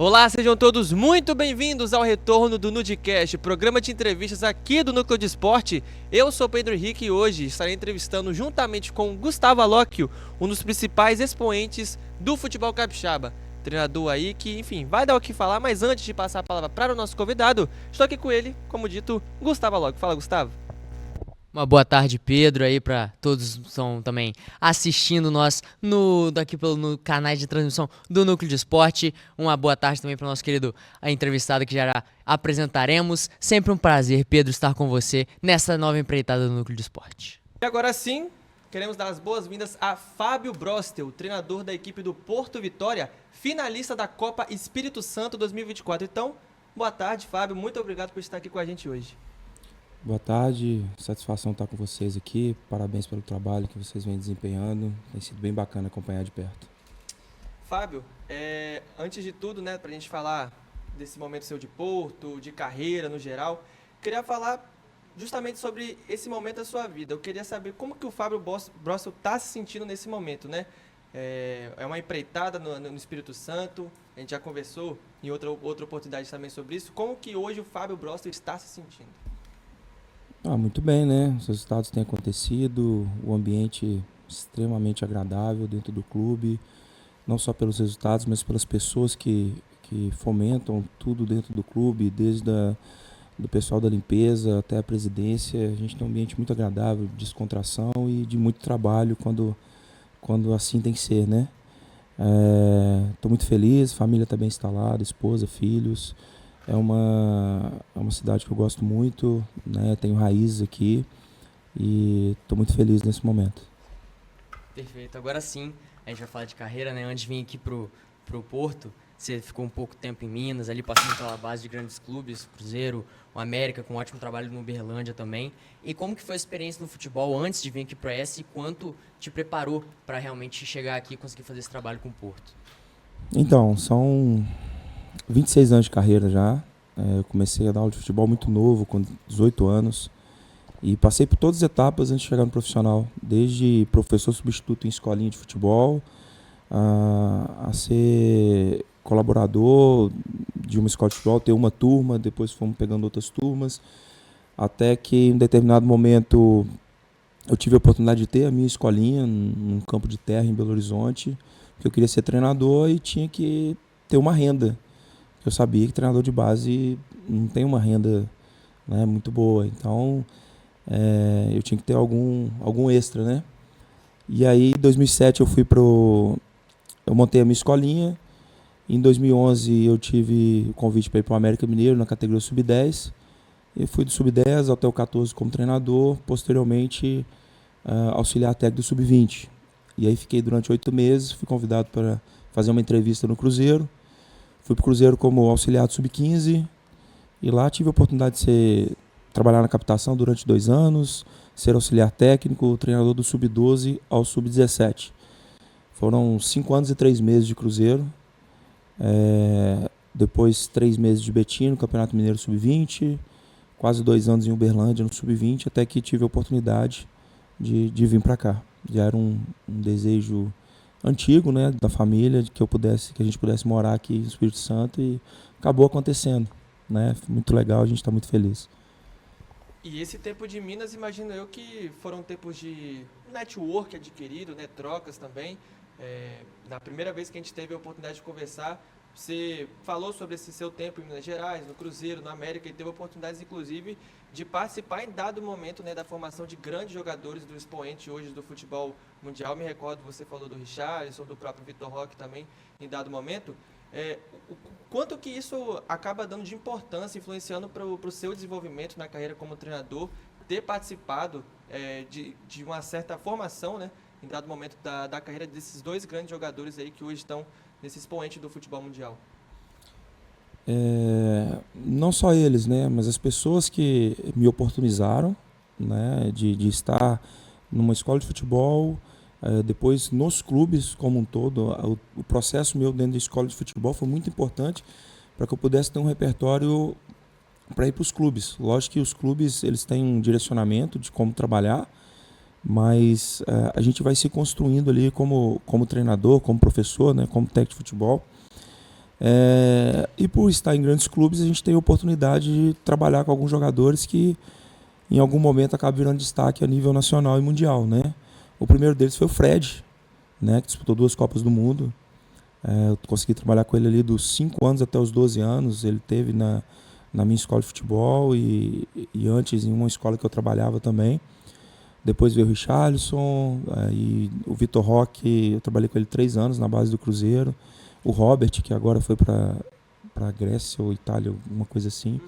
Olá, sejam todos muito bem-vindos ao retorno do Nudecast, programa de entrevistas aqui do Núcleo de Esporte. Eu sou Pedro Henrique e hoje estarei entrevistando juntamente com Gustavo Alocchio, um dos principais expoentes do futebol capixaba. Treinador aí que, enfim, vai dar o que falar, mas antes de passar a palavra para o nosso convidado, estou aqui com ele, como dito, Gustavo Alocchio. Fala, Gustavo. Uma boa tarde, Pedro, aí para todos que estão também assistindo nós no canais de transmissão do Núcleo de Esporte. Uma boa tarde também para o nosso querido entrevistado que já apresentaremos. Sempre um prazer, Pedro, estar com você nessa nova empreitada do Núcleo de Esporte. E agora sim, queremos dar as boas-vindas a Fábio Brostel, treinador da equipe do Porto Vitória, finalista da Copa Espírito Santo 2024. Então, boa tarde, Fábio. Muito obrigado por estar aqui com a gente hoje. Boa tarde, satisfação estar com vocês aqui. Parabéns pelo trabalho que vocês vêm desempenhando. Tem sido bem bacana acompanhar de perto. Fábio, antes de tudo, né, pra gente falar desse momento seu de Porto, de carreira no geral, queria falar justamente sobre esse momento da sua vida. Eu queria saber como que o Fábio Brostel está se sentindo nesse momento, né? É uma empreitada no Espírito Santo, a gente já conversou em outra oportunidade também sobre isso. Como que hoje o Fábio Brostel está se sentindo? Muito bem, né? Os resultados têm acontecido, o ambiente extremamente agradável dentro do clube, não só pelos resultados, mas pelas pessoas que fomentam tudo dentro do clube, desde do pessoal da limpeza até a presidência. A gente tem um ambiente muito agradável, de descontração e de muito trabalho quando assim tem que ser, né? Estou muito feliz, a família está bem instalada, esposa, filhos. É uma cidade que eu gosto muito, né? Tenho raízes aqui e estou muito feliz nesse momento. Perfeito. Agora sim, a gente vai falar de carreira, né? Antes de vir aqui pro Porto, você ficou um pouco tempo em Minas, ali passando pela base de grandes clubes, Cruzeiro, o América, com um ótimo trabalho no Uberlândia também. E como que foi a experiência no futebol antes de vir aqui para essa e quanto te preparou para realmente chegar aqui e conseguir fazer esse trabalho com o Porto? Então, são 26 anos de carreira já. Eu comecei a dar aula de futebol muito novo, com 18 anos. E passei por todas as etapas antes de chegar no profissional. Desde professor substituto em escolinha de futebol, a ser colaborador de uma escola de futebol, ter uma turma, depois fomos pegando outras turmas. Até que em um determinado momento eu tive a oportunidade de ter a minha escolinha num campo de terra em Belo Horizonte, porque eu queria ser treinador e tinha que ter uma renda. Eu sabia que treinador de base não tem uma renda, né, muito boa, então eu tinha que ter algum extra, né? E aí, em 2007 eu montei a minha escolinha. Em 2011 eu tive o convite para ir para o América Mineiro na categoria Sub-10. Eu fui do Sub-10 até o 14 como treinador, posteriormente auxiliar técnico do Sub-20. E aí fiquei durante 8 meses, fui convidado para fazer uma entrevista no Cruzeiro. Fui para o Cruzeiro como auxiliar do Sub-15 e lá tive a oportunidade de trabalhar na captação durante 2 anos, ser auxiliar técnico, treinador do Sub-12 ao Sub-17. Foram 5 anos e 3 meses de Cruzeiro, depois 3 meses de Betim no Campeonato Mineiro Sub-20, quase 2 anos em Uberlândia no Sub-20, até que tive a oportunidade de vir para cá. Já era um desejo antigo, né, da família, de que a gente pudesse morar aqui no Espírito Santo, e acabou acontecendo, né? Muito legal, a gente está muito feliz. E esse tempo de Minas, imagino eu que foram tempos de network adquirido, né, trocas também. Na primeira vez que a gente teve a oportunidade de conversar, você falou sobre esse seu tempo em Minas Gerais, no Cruzeiro, no América, e teve oportunidades, inclusive, de participar em dado momento, né, da formação de grandes jogadores do expoente hoje do futebol mundial. Me recordo, você falou do Richarlison, do próprio Vitor Roque também, em dado momento. O quanto que isso acaba dando de importância, influenciando para o seu desenvolvimento na carreira como treinador, ter participado de uma certa formação, né, em dado momento da carreira desses dois grandes jogadores aí que hoje estão nesse expoente do futebol mundial? Não só eles, né, mas as pessoas que me oportunizaram, né, de estar numa escola de futebol, depois nos clubes como um todo. O processo meu dentro da escola de futebol foi muito importante para que eu pudesse ter um repertório para ir para os clubes. Lógico que os clubes eles têm um direcionamento de como trabalhar, mas a gente vai se construindo ali como treinador, como professor, né, como técnico de futebol. E por estar em grandes clubes, a gente tem a oportunidade de trabalhar com alguns jogadores que em algum momento acabam virando destaque a nível nacional e mundial, né? O primeiro deles foi o Fred, né, que disputou 2 Copas do Mundo. Eu consegui trabalhar com ele ali dos 5 anos até os 12 anos. Ele teve na minha escola de futebol e antes em uma escola que eu trabalhava também. Depois veio o Richarlison, e o Vitor Roque, eu trabalhei com ele 3 anos na base do Cruzeiro. O Robert, que agora foi para a Grécia ou Itália, alguma coisa assim.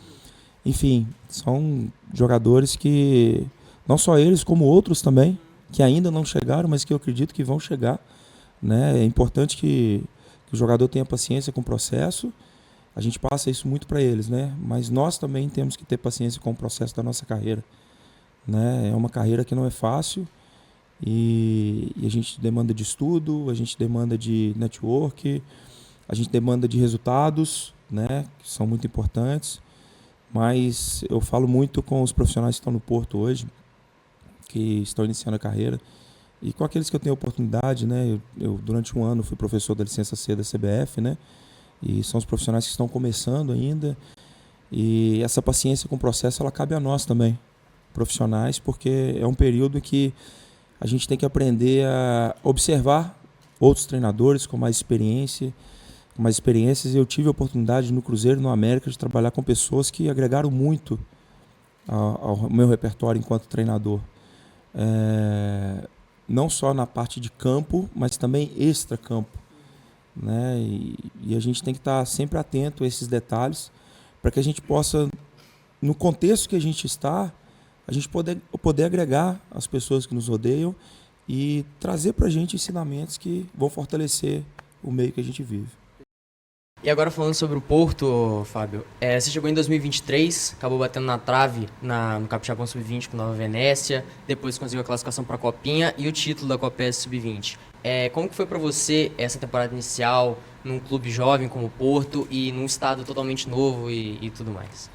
Enfim, são jogadores que, não só eles, como outros também, que ainda não chegaram, mas que eu acredito que vão chegar, né? É importante que o jogador tenha paciência com o processo. A gente passa isso muito para eles, né? Mas nós também temos que ter paciência com o processo da nossa carreira, né? É uma carreira que não é fácil e a gente demanda de estudo, a gente demanda de network, a gente demanda de resultados, né? Que são muito importantes. Mas eu falo muito com os profissionais que estão no Porto hoje, que estão iniciando a carreira, e com aqueles que eu tenho oportunidade, né? Eu durante um ano fui professor da licença C da CBF, né? E são os profissionais que estão começando ainda. E essa paciência com o processo, ela cabe a nós também, profissionais, porque é um período em que a gente tem que aprender a observar outros treinadores com mais experiência, com mais experiências. E eu tive a oportunidade no Cruzeiro, no América, de trabalhar com pessoas que agregaram muito ao meu repertório enquanto treinador. Não só na parte de campo, mas também extra-campo, né? E a gente tem que estar sempre atento a esses detalhes para que a gente possa, no contexto que a gente está, a gente poder agregar as pessoas que nos rodeiam e trazer para a gente ensinamentos que vão fortalecer o meio que a gente vive. E agora falando sobre o Porto, Fábio, você chegou em 2023, acabou batendo na trave no Capixabão Sub-20 com Nova Venécia, depois conseguiu a classificação para a Copinha e o título da Copa S Sub-20. Como que foi para você essa temporada inicial num clube jovem como o Porto e num estado totalmente novo e tudo mais?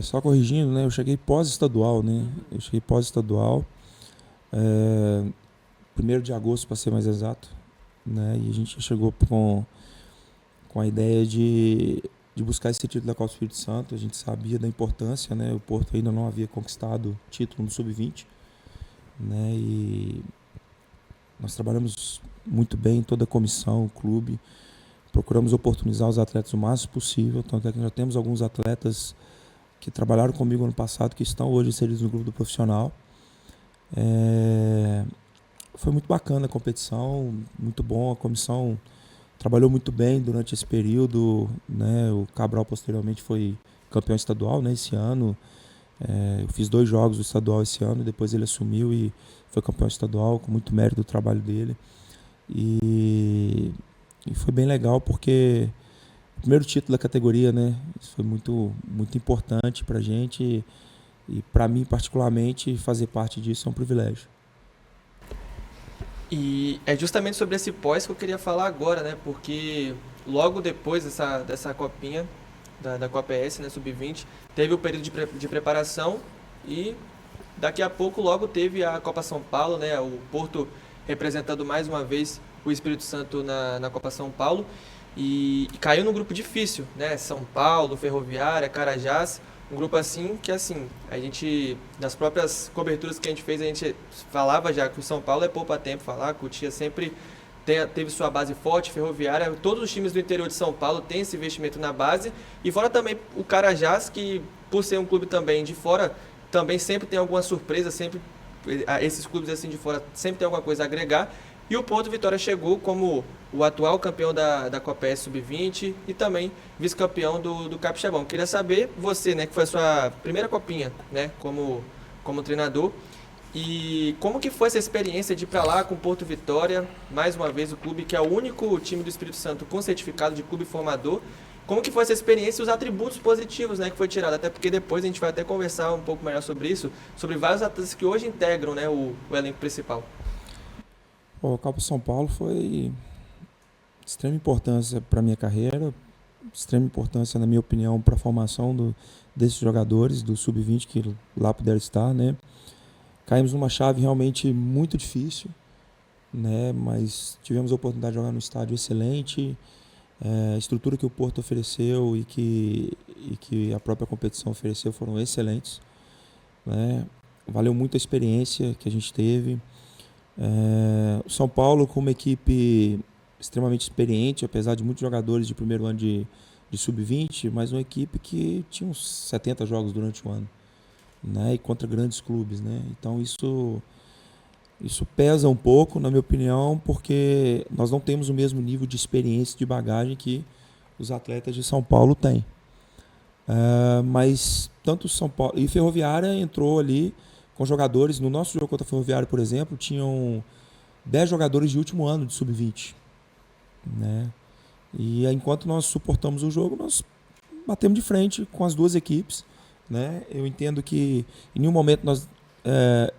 Só corrigindo, né? Eu cheguei pós-estadual, né? Eu cheguei pós-estadual, 1º de agosto, para ser mais exato, né? E a gente chegou com a ideia de buscar esse título da Copa Espírito Santo. A gente sabia da importância, né? O Porto ainda não havia conquistado título no Sub-20, né? E nós trabalhamos muito bem, toda a comissão, o clube, procuramos oportunizar os atletas o máximo possível, tanto é que já temos alguns atletas que trabalharam comigo ano passado, que estão hoje inseridos no grupo do profissional. Foi muito bacana a competição, muito bom, a comissão trabalhou muito bem durante esse período, né? O Cabral posteriormente foi campeão estadual, né, esse ano. Eu fiz 2 jogos do estadual esse ano, depois ele assumiu e foi campeão estadual, com muito mérito do trabalho dele. E foi bem legal porque o primeiro título da categoria, né? Isso foi muito, muito importante pra gente e pra mim particularmente fazer parte disso é um privilégio. E é justamente sobre esse pós que eu queria falar agora, né? Porque logo depois dessa copinha, da Copa ES, né, Sub-20, teve o período de preparação e daqui a pouco logo teve a Copa São Paulo, né? O Porto representando mais uma vez o Espírito Santo na Copa São Paulo e caiu num grupo difícil, né? São Paulo, Ferroviária, Carajás, um grupo assim que assim, a gente, nas próprias coberturas que a gente fez, a gente falava já que o São Paulo é poupa-tempo falar, que o Tia sempre teve sua base forte, Ferroviária, todos os times do interior de São Paulo têm esse investimento na base, e fora também o Carajás, que por ser um clube também de fora, também sempre tem alguma surpresa, sempre esses clubes assim de fora sempre tem alguma coisa a agregar, e o Porto Vitória chegou como o atual campeão da Copa S Sub-20 e também vice-campeão do Capixabão. Queria saber, você, né, que foi a sua primeira copinha, né, como treinador, e como que foi essa experiência de ir para lá com o Porto Vitória, mais uma vez o clube que é o único time do Espírito Santo com certificado de clube formador. Como que foi essa experiência e os atributos positivos, né, que foi tirado? Até porque depois a gente vai até conversar um pouco melhor sobre isso, sobre vários atletas que hoje integram, né, o elenco principal. O Copa São Paulo foi de extrema importância para a minha carreira, extrema importância, na minha opinião, para a formação desses jogadores do Sub-20 que lá puderam estar, né? Caímos numa chave realmente muito difícil, né? Mas tivemos a oportunidade de jogar num estádio excelente A estrutura que o Porto ofereceu e que a própria competição ofereceu foram excelentes, né? Valeu muito a experiência que a gente teve. O São Paulo com uma equipe extremamente experiente, apesar de muitos jogadores de primeiro ano de sub-20, mas uma equipe que tinha uns 70 jogos durante o ano, né? E contra grandes clubes, né? Então isso pesa um pouco, na minha opinião, porque nós não temos o mesmo nível de experiência e de bagagem que os atletas de São Paulo têm. Mas tanto São Paulo e Ferroviária entrou ali com jogadores. No nosso jogo contra a Ferroviária, por exemplo, tinham 10 jogadores de último ano de sub-20, né? E enquanto nós suportamos o jogo, nós batemos de frente com as duas equipes, né? Eu entendo que em nenhum momento nós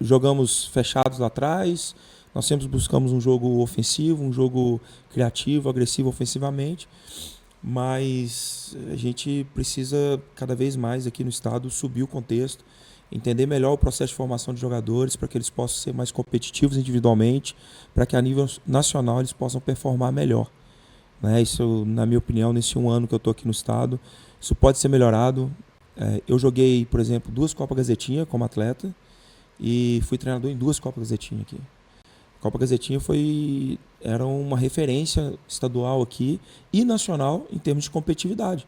jogamos fechados lá atrás. Nós sempre buscamos um jogo ofensivo, um jogo criativo, agressivo ofensivamente. Mas a gente precisa cada vez mais aqui no estado subir o contexto, entender melhor o processo de formação de jogadores para que eles possam ser mais competitivos individualmente, para que a nível nacional eles possam performar melhor, né? Isso, na minha opinião, nesse um ano que eu estou aqui no estado, isso pode ser melhorado. Eu joguei, por exemplo, 2 Copa Gazetinha como atleta e fui treinador em 2 Copa Gazetinha aqui. Copa Gazetinha era uma referência estadual aqui e nacional em termos de competitividade.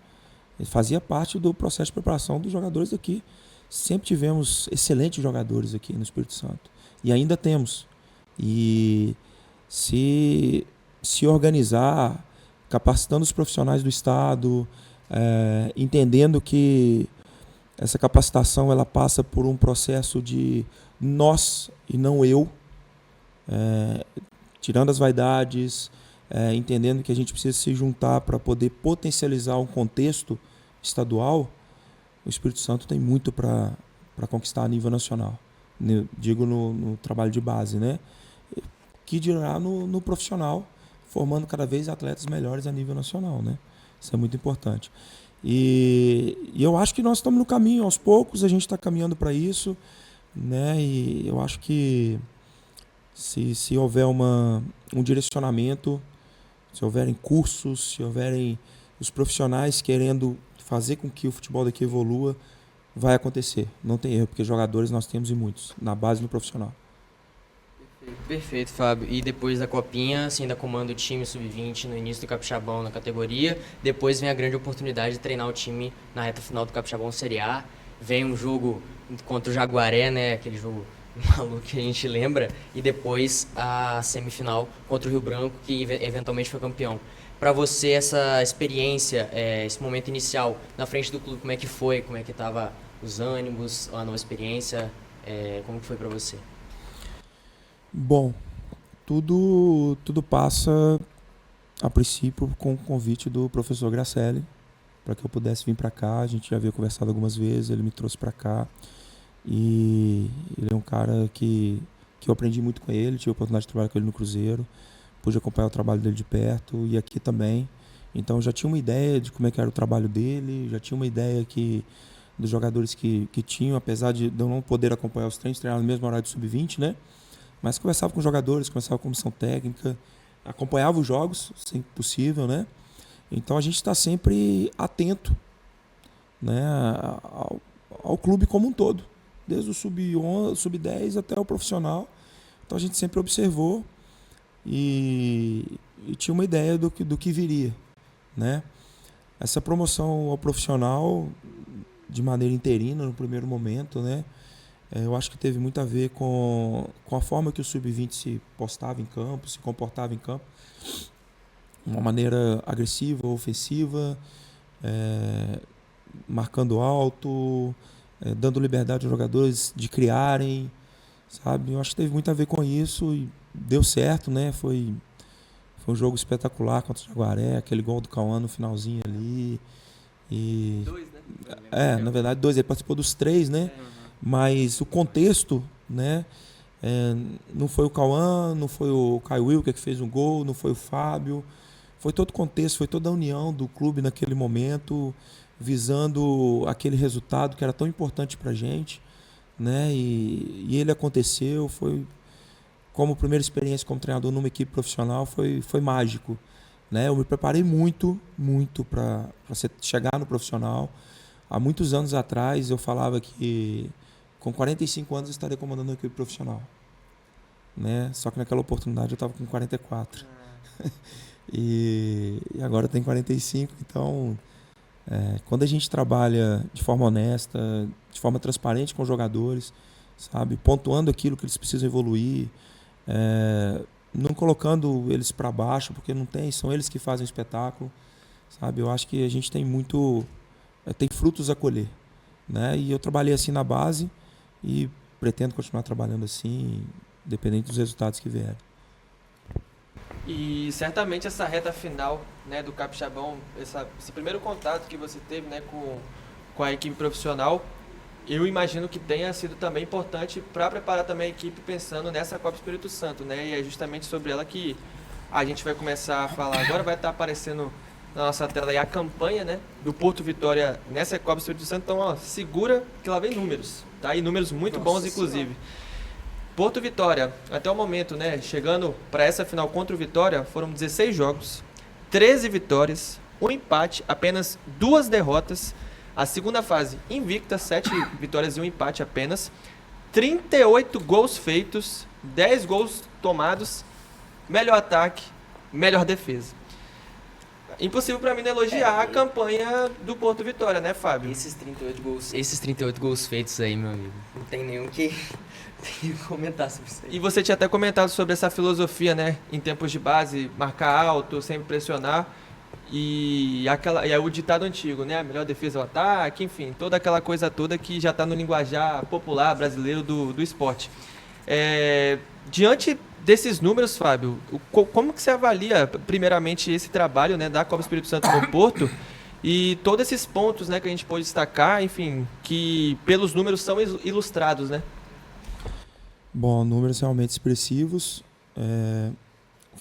Ele fazia parte do processo de preparação dos jogadores daqui. Sempre tivemos excelentes jogadores aqui no Espírito Santo. E ainda temos. E se organizar, capacitando os profissionais do estado, entendendo que essa capacitação ela passa por um processo de nós e não eu, tirando as vaidades, entendendo que a gente precisa se juntar para poder potencializar um contexto estadual. O Espírito Santo tem muito para conquistar a nível nacional, digo no trabalho de base, né? Que dirá no profissional, formando cada vez atletas melhores a nível nacional, né? Isso é muito importante. E eu acho que nós estamos no caminho, aos poucos a gente está caminhando para isso, né? E eu acho que se houver um direcionamento, se houverem cursos, se houverem os profissionais querendo fazer com que o futebol daqui evolua, vai acontecer. Não tem erro, porque jogadores nós temos e muitos, na base e no profissional. Perfeito, Fábio. E depois da Copinha, você ainda comanda o time sub-20 no início do Capixabão na categoria. Depois vem a grande oportunidade de treinar o time na reta final do Capixabão Série A. Vem um jogo contra o Jaguaré, né? Aquele jogo maluco que a gente lembra. E depois a semifinal contra o Rio Branco, que eventualmente foi campeão. Para você, essa experiência, esse momento inicial na frente do clube, como é que foi? Como é que estavam os ânimos, a nova experiência? Como que foi para você? Bom, tudo passa, a princípio, com o convite do professor Gracelli, para que eu pudesse vir para cá. A gente já havia conversado algumas vezes, ele me trouxe para cá. E ele é um cara que eu aprendi muito com ele, tive a oportunidade de trabalhar com ele no Cruzeiro, pude acompanhar o trabalho dele de perto e aqui também. Então eu já tinha uma ideia de como é que era o trabalho dele, já tinha uma ideia dos jogadores que tinham, apesar de eu não poder acompanhar os treinos, treinar no mesmo horário de sub-20, né? Mas conversava com os jogadores, conversava com a comissão técnica, acompanhava os jogos, sempre possível, né? Então a gente está sempre atento, né, ao clube como um todo, desde o sub-11, sub-10 até o profissional. Então a gente sempre observou e tinha uma ideia do que viria, né? Essa promoção ao profissional de maneira interina no primeiro momento, né? Eu acho que teve muito a ver com a forma que o sub-20 se postava em campo, se comportava em campo. Uma maneira agressiva, ofensiva, marcando alto, dando liberdade aos jogadores de criarem, sabe? Eu acho que teve muito a ver com isso e deu certo, né? Foi um jogo espetacular contra o Jaguaré, aquele gol do Cauã no finalzinho ali. E 2, né? na verdade 2, ele participou dos 3, né? Mas o contexto, né? Não foi o Cauã, não foi o Caio Wilker que fez um gol, não foi o Fábio. Foi todo o contexto, foi toda a união do clube naquele momento, visando aquele resultado que era tão importante pra gente, né? E ele aconteceu, foi como primeira experiência como treinador numa equipe profissional, foi mágico, né? Eu me preparei muito, muito para chegar no profissional. Há muitos anos atrás eu falava que com 45 anos eu estaria comandando uma equipe profissional, né? Só que naquela oportunidade eu estava com 44. E agora eu tenho 45, então quando a gente trabalha de forma honesta, de forma transparente com os jogadores, sabe, pontuando aquilo que eles precisam evoluir, não colocando eles para baixo, porque não tem, são eles que fazem o espetáculo, sabe? Eu acho que a gente tem tem frutos a colher, né? E eu trabalhei assim na base e pretendo continuar trabalhando assim, independente dos resultados que vierem. E certamente essa reta final, né, do Capixabão, esse primeiro contato que você teve, né, com a equipe profissional, eu imagino que tenha sido também importante para preparar também a equipe pensando nessa Copa Espírito Santo, né? E é justamente sobre ela que a gente vai começar a falar agora. Vai estar aparecendo na nossa tela aí a campanha, né, do Porto Vitória nessa Copa Espírito Santo. Então, ó, segura que lá vem números, tá? E números muito bons, inclusive. Porto Vitória, até o momento, né, chegando para essa final contra o Vitória, foram 16 jogos, 13 vitórias, 1 empate, apenas 2 derrotas. A segunda fase invicta, 7 vitórias e 1 empate apenas. 38 gols feitos, 10 gols tomados, melhor ataque, melhor defesa. Impossível para mim não elogiar a campanha do Porto Vitória, né, Fábio? Esses 38 gols feitos aí, meu amigo, não tem nenhum que comentar sobre isso aí. E você tinha até comentado sobre essa filosofia, né, em tempos de base, marcar alto, sempre pressionar. E é o ditado antigo, né? A melhor defesa é o ataque, enfim, toda aquela coisa toda que já está no linguajar popular brasileiro do esporte. Diante desses números, Fábio, como que você avalia, primeiramente, esse trabalho, né, da Copa Espírito Santo no Porto e todos esses pontos, né, que a gente pode destacar, enfim, que pelos números são ilustrados, né? Bom, números realmente expressivos,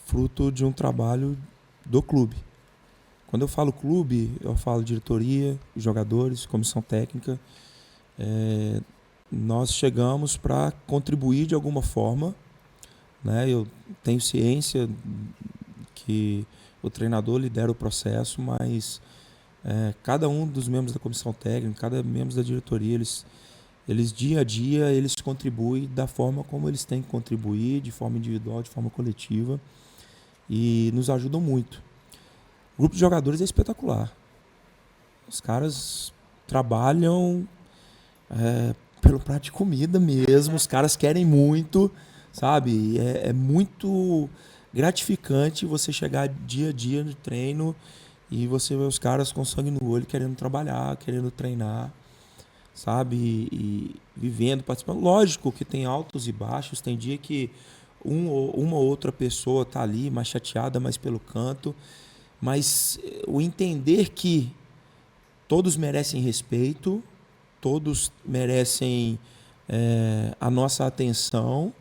fruto de um trabalho do clube. Quando eu falo clube, eu falo diretoria, jogadores, comissão técnica. Nós chegamos para contribuir de alguma forma, né? Eu tenho ciência que o treinador lidera o processo, mas cada um dos membros da comissão técnica, cada membro da diretoria, eles dia a dia eles contribuem da forma como eles têm que contribuir, de forma individual, de forma coletiva, e nos ajudam muito. O grupo de jogadores é espetacular. Os caras trabalham pelo prato de comida mesmo. Os caras querem muito, sabe? É muito gratificante você chegar dia a dia no treino e você ver os caras com sangue no olho, querendo trabalhar, querendo treinar, sabe? E vivendo, participando. Lógico que tem altos e baixos. Tem dia que uma ou outra pessoa tá ali mais chateada, mais pelo canto. Mas o entender que todos merecem respeito, todos merecem a nossa atenção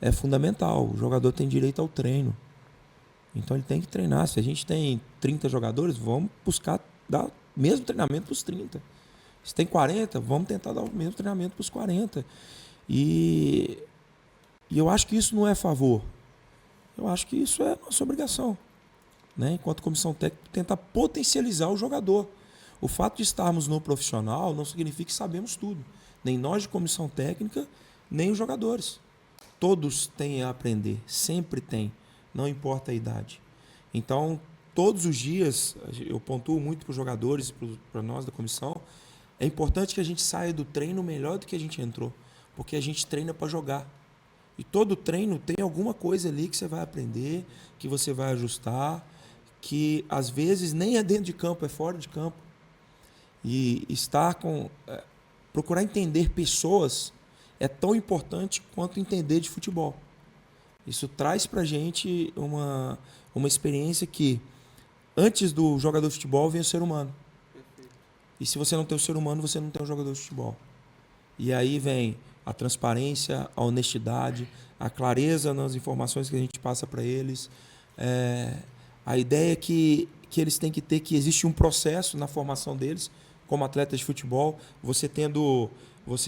é fundamental. O jogador tem direito ao treino. Então ele tem que treinar. Se a gente tem 30 jogadores, vamos buscar dar o mesmo treinamento para os 30. Se tem 40, vamos tentar dar o mesmo treinamento para os 40. E eu acho que isso não é favor. Eu acho que isso é nossa obrigação, né? Enquanto comissão técnica, tentar potencializar o jogador. O fato de estarmos no profissional não significa que sabemos tudo. Nem nós de comissão técnica, nem os jogadores. Todos têm a aprender, sempre tem, não importa a idade. Então, todos os dias, eu pontuo muito para os jogadores e para nós da comissão, é importante que a gente saia do treino melhor do que a gente entrou, porque a gente treina para jogar. E todo treino tem alguma coisa ali que você vai aprender, que você vai ajustar, que às vezes nem é dentro de campo, é fora de campo. E procurar entender pessoas é tão importante quanto entender de futebol. Isso traz pra gente uma experiência que antes do jogador de futebol vem o ser humano. Perfeito. E se você não tem o ser humano, você não tem um jogador de futebol. E aí vem a transparência, a honestidade, a clareza nas informações que a gente passa para eles, a ideia que eles têm que ter que existe um processo na formação deles como atletas de futebol, você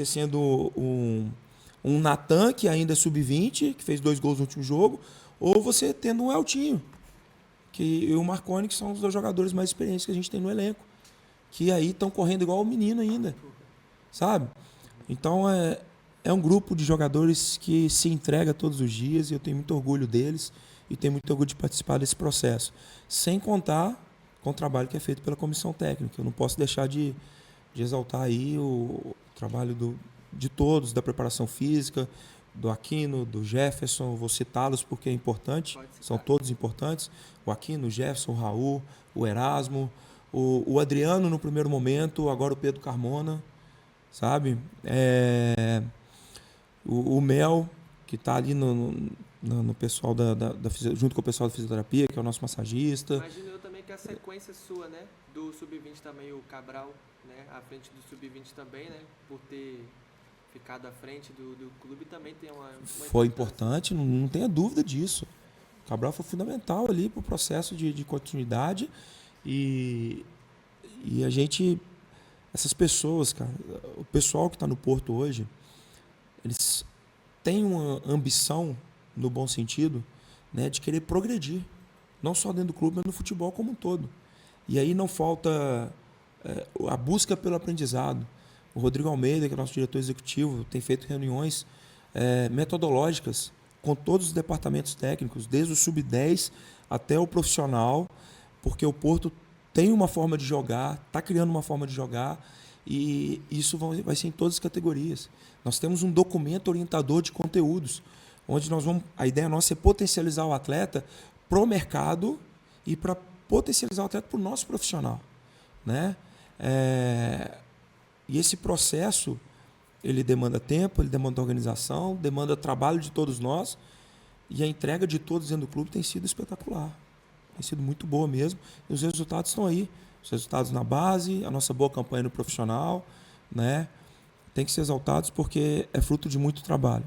sendo um Natan, que ainda é sub-20, que fez 2 gols no último jogo, ou você tendo um Eltinho, e o Marconi, que são os dois jogadores mais experientes que a gente tem no elenco, que aí estão correndo igual o menino ainda, sabe? Então é um grupo de jogadores que se entrega todos os dias e eu tenho muito orgulho deles e tenho muito orgulho de participar desse processo. Sem contar com o trabalho que é feito pela comissão técnica. Eu não posso deixar de exaltar aí o trabalho de todos, da preparação física, do Aquino, do Jefferson. Vou citá-los porque é importante, são todos importantes. O Aquino, o Jefferson, o Raul, o Erasmo, o Adriano no primeiro momento, agora o Pedro Carmona, sabe? O Mel, que está ali no pessoal junto com o pessoal da fisioterapia, que é o nosso massagista. Imagino eu também que a sequência sua, né, do Sub-20 também, o Cabral, né, à frente do Sub-20 também, né, por ter ficado à frente do clube, também tem uma foi importante, não tenha dúvida disso. O Cabral foi fundamental ali para o processo de continuidade e a gente, essas pessoas, cara, o pessoal que está no Porto hoje, eles têm uma ambição, no bom sentido, né, de querer progredir, não só dentro do clube, mas no futebol como um todo. E aí não falta a busca pelo aprendizado. O Rodrigo Almeida, que é nosso diretor executivo, tem feito reuniões metodológicas com todos os departamentos técnicos, desde o sub-10 até o profissional, porque o Porto tem uma forma de jogar, está criando uma forma de jogar, e isso vai ser em todas as categorias. Nós temos um documento orientador de conteúdos, onde a ideia nossa é potencializar o atleta para o mercado e para potencializar o atleta para o nosso profissional, né? E esse processo, ele demanda tempo, ele demanda organização, demanda trabalho de todos nós, e a entrega de todos dentro do clube tem sido espetacular. Tem sido muito boa mesmo, e os resultados estão aí. Os resultados na base, a nossa boa campanha no profissional, né? Tem que ser exaltados porque é fruto de muito trabalho.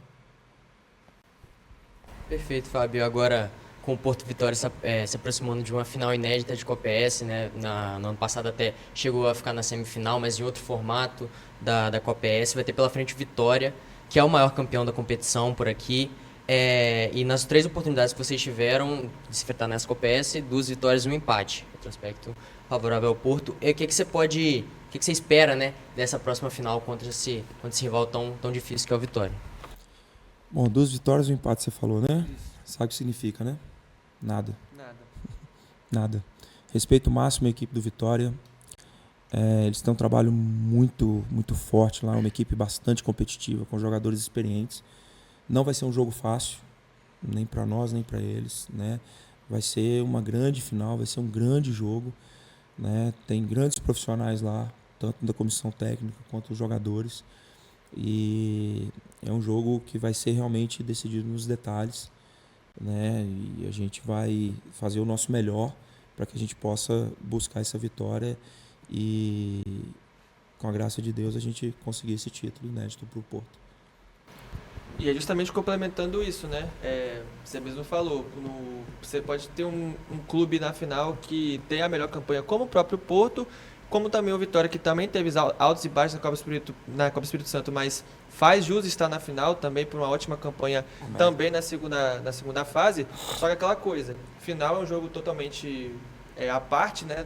Perfeito, Fábio. Agora, com o Porto Vitória se aproximando de uma final inédita de Copa S, né? No ano passado até chegou a ficar na semifinal, mas em outro formato da Copa S. Vai ter pela frente Vitória, que é o maior campeão da competição por aqui. E nas 3 oportunidades que vocês tiveram de se enfrentar nessa Copa S, 2 vitórias e um empate. Retrospecto favorável ao Porto. O que você espera, né, dessa próxima final contra esse rival tão difícil que é o Vitória? Bom, 2 vitórias e um empate, você falou, né? Sabe o que significa, né? Nada. Nada. Respeito máximo à equipe do Vitória. Eles têm um trabalho muito, muito forte lá, uma equipe bastante competitiva, com jogadores experientes. Não vai ser um jogo fácil, nem para nós, nem para eles, né? Vai ser uma grande final, vai ser um grande jogo, né? Tem grandes profissionais lá, tanto da comissão técnica quanto os jogadores. E é um jogo que vai ser realmente decidido nos detalhes, né? E a gente vai fazer o nosso melhor para que a gente possa buscar essa vitória e, com a graça de Deus, a gente conseguir esse título inédito para o Porto. E é justamente complementando isso, né? Você mesmo falou, você pode ter um clube na final que tem a melhor campanha, como o próprio Porto, como também o Vitória, que também teve altos e baixos na Copa Espírito Santo, mas faz jus estar na final também por uma ótima campanha também na segunda fase. Só que aquela coisa, final é um jogo totalmente à parte, né,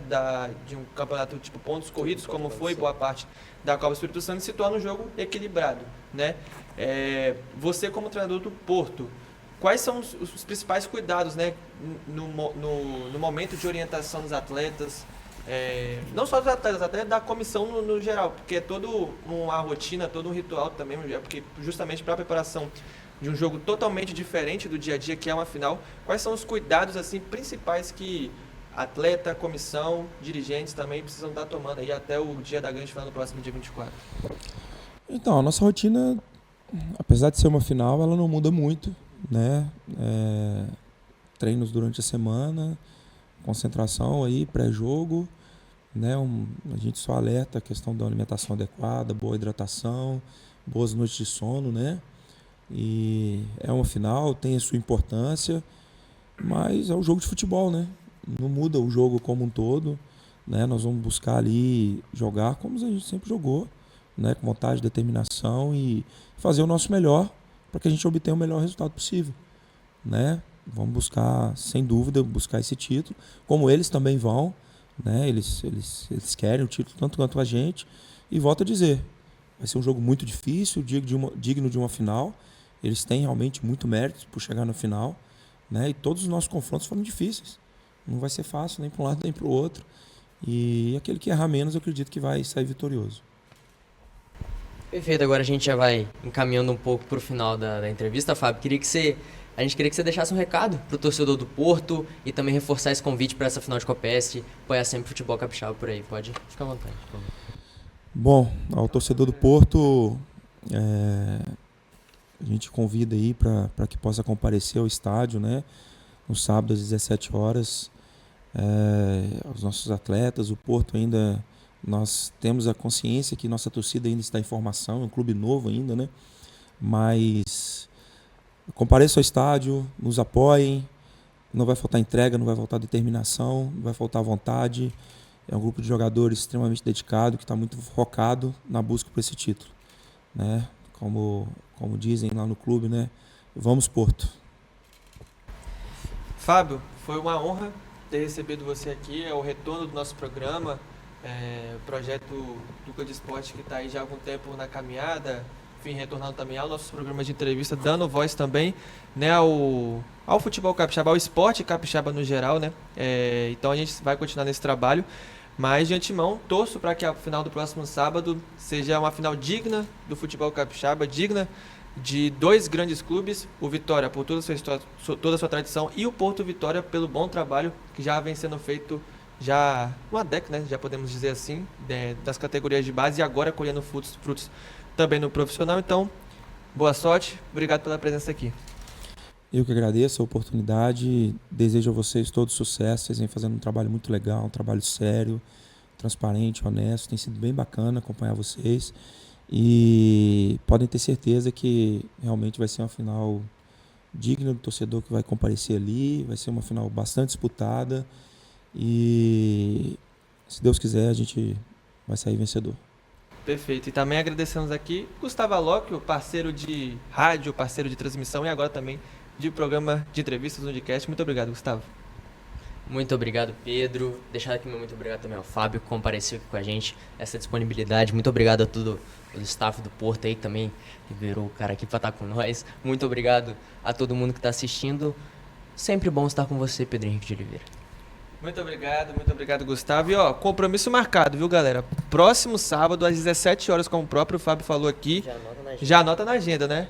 de um campeonato tipo pontos corridos, como foi boa parte da Copa Espírito Santo, se torna um jogo equilibrado, né? Você como treinador do Porto, quais são os principais cuidados, né, no momento de orientação dos atletas? Não só dos atletas, até da comissão no geral, porque é toda uma rotina, todo um ritual também, porque justamente para a preparação de um jogo totalmente diferente do dia a dia, que é uma final, quais são os cuidados assim principais que atleta, comissão, dirigentes também precisam estar tomando aí até o dia da grande final no próximo dia 24? Então, a nossa rotina, apesar de ser uma final, ela não muda muito, né? Treinos durante a semana, concentração aí, pré-jogo, né? A gente só alerta a questão da alimentação adequada, boa hidratação, boas noites de sono, né? E é uma final, tem a sua importância, mas é um jogo de futebol, né? Não muda o jogo como um todo, né? Nós vamos buscar ali jogar como a gente sempre jogou, né? Com vontade, determinação e fazer o nosso melhor para que a gente obtenha o melhor resultado possível, né? Vamos buscar, sem dúvida, buscar esse título, como eles também vão, né? Eles querem o título tanto quanto a gente. E volto a dizer, vai ser um jogo muito difícil, digno de uma final. Eles têm realmente muito mérito por chegar na final, né? E todos os nossos confrontos foram difíceis. Não vai ser fácil nem para um lado nem para o outro. E aquele que errar menos, eu acredito que vai sair vitorioso. Perfeito, agora a gente já vai encaminhando um pouco para o final da entrevista, Fábio. A gente queria que você deixasse um recado para o torcedor do Porto e também reforçar esse convite para essa final de Copeste, apoiar sempre o futebol capixaba por aí. Pode ficar à vontade, por favor. Bom, ao torcedor do Porto, a gente convida aí para que possa comparecer ao estádio, né? No sábado às 17 horas. Os nossos atletas, o Porto ainda, nós temos a consciência que nossa torcida ainda está em formação, é um clube novo ainda, né? Mas compareçam ao estádio, nos apoiem, não vai faltar entrega, não vai faltar determinação, não vai faltar vontade. É um grupo de jogadores extremamente dedicado, que está muito focado na busca por esse título, né? Como dizem lá no clube, né? Vamos, Porto. Fábio, foi uma honra ter recebido você aqui. É o retorno do nosso programa, o projeto Duca de Esporte, que está aí já há algum tempo na caminhada, enfim, retornando também ao nosso programa de entrevista, dando voz também, né, ao futebol capixaba, ao esporte capixaba no geral, né? Então a gente vai continuar nesse trabalho, mas de antemão torço para que a final do próximo sábado seja uma final digna do futebol capixaba, digna de dois grandes clubes, o Vitória por toda a sua história, toda a sua tradição, e o Porto Vitória pelo bom trabalho que já vem sendo feito já uma década, né, já podemos dizer assim, das categorias de base, e agora colhendo frutos também no profissional. Então, boa sorte, obrigado pela presença aqui. Eu que agradeço a oportunidade, desejo a vocês todo sucesso, vocês vêm fazendo um trabalho muito legal, um trabalho sério, transparente, honesto, tem sido bem bacana acompanhar vocês. E podem ter certeza que realmente vai ser uma final digna do torcedor que vai comparecer ali, vai ser uma final bastante disputada e, se Deus quiser, a gente vai sair vencedor. Perfeito. E também agradecemos aqui Gustavo Alocchio, parceiro de rádio, parceiro de transmissão e agora também de programa de entrevistas no Udcast. Muito obrigado, Gustavo. Muito obrigado, Pedro. Deixar aqui meu muito obrigado também ao Fábio, que compareceu aqui com a gente, essa disponibilidade. Muito obrigado a todo o staff do Porto aí também, que virou o cara aqui para estar com nós. Muito obrigado a todo mundo que está assistindo. Sempre bom estar com você, Pedro Henrique de Oliveira. Muito obrigado, Gustavo. E compromisso marcado, viu, galera? Próximo sábado, às 17 horas, como o próprio Fábio falou aqui. Já anota na agenda, né?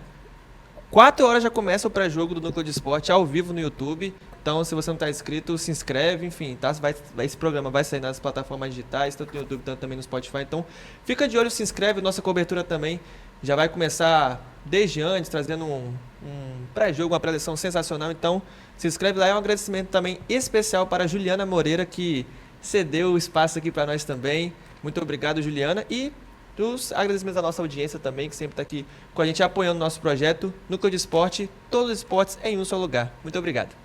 4 horas já começa o pré-jogo do Núcleo de Esporte ao vivo no YouTube. Então, se você não está inscrito, se inscreve, enfim, tá? Esse programa vai sair nas plataformas digitais, tanto no YouTube, tanto também no Spotify. Então, fica de olho, se inscreve. Nossa cobertura também já vai começar desde antes, trazendo um pré-jogo, uma pré-eleção sensacional. Então, se inscreve lá. É um agradecimento também especial para a Juliana Moreira, que cedeu o espaço aqui para nós também. Muito obrigado, Juliana. E os agradecimentos à nossa audiência também, que sempre está aqui com a gente apoiando o nosso projeto Núcleo de Esporte, todos os esportes em um só lugar. Muito obrigado.